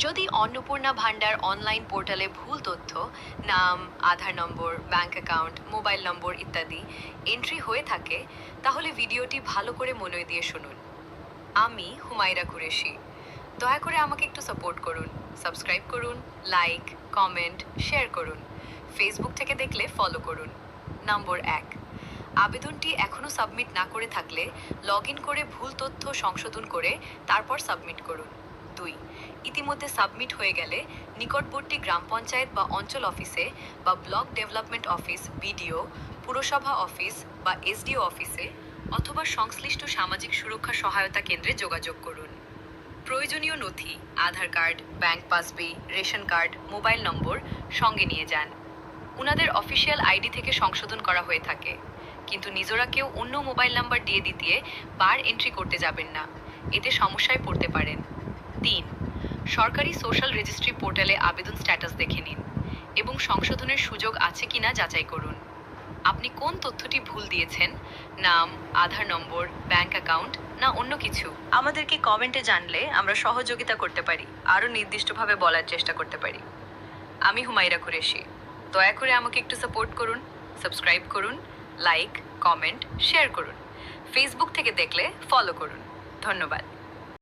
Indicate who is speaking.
Speaker 1: যদি অন্নপূর্ণা ভান্ডার অনলাইন পোর্টালে ভুল তথ্য, নাম, আধার নম্বর, ব্যাংক অ্যাকাউন্ট, মোবাইল নম্বর ইত্যাদি এন্ট্রি হয়ে থাকে, তাহলে ভিডিওটি ভালো করে মনোযোগ দিয়ে শুনুন। আমি হুমায়রা কুরেশি। দয়া করে আমাকে একটু সাপোর্ট করুন। সাবস্ক্রাইব করুন, লাইক, কমেন্ট, শেয়ার করুন। ফেসবুক থেকে দেখলে ফলো করুন। নম্বর ১, আবেদনটি এখনও সাবমিট না করে থাকলে লগ ইন করে ভুল তথ্য সংশোধন করে তারপর সাবমিট করুন। ২, ইতিমধ্যে সাবমিট হয়ে গেলে নিকটবর্তী গ্রাম পঞ্চায়েত বা অঞ্চল অফিসে বা ব্লক ডেভেলপমেন্ট অফিস, বিডিও, পুরসভা অফিস বা এসডিও অফিসে অথবা সংশ্লিষ্ট সামাজিক সুরক্ষা সহায়তা কেন্দ্রে যোগাযোগ করুন। প্রয়োজনীয় নথি, Aadhaar card, bank passbook, ration card, mobile number সঙ্গে নিয়ে যান। উনাদের অফিসিয়াল আইডি থেকে সংশোধন করা হয়ে থাকে, কিন্তু নিজেরা কেউ অন্য মোবাইল নাম্বার দিয়ে দিতে বার এন্ট্রি করতে যাবেন না, এতে সমস্যায় পড়তে পারেন। ৩, সরকারি সোশ্যাল রেজিস্ট্রি পোর্টালে আবেদন স্ট্যাটাস দেখে নিন এবং সংশোধনের সুযোগ আছে কিনা যাচাই করুন। আপনি কোন তথ্যটি ভুল দিয়েছেন, নাম, আধার নম্বর, ব্যাংক অ্যাকাউন্ট না অন্য কিছু, আমাদেরকে কমেন্টে জানলে আমরা সহযোগিতা করতে পারি, আরও নির্দিষ্টভাবে বলার চেষ্টা করতে পারি। আমি হুমায়রা কুরেশি। দয়া করে আমাকে একটু সাপোর্ট করুন, সাবস্ক্রাইব করুন, লাইক, কমেন্ট, শেয়ার করুন। ফেসবুক থেকে দেখলে ফলো করুন। ধন্যবাদ।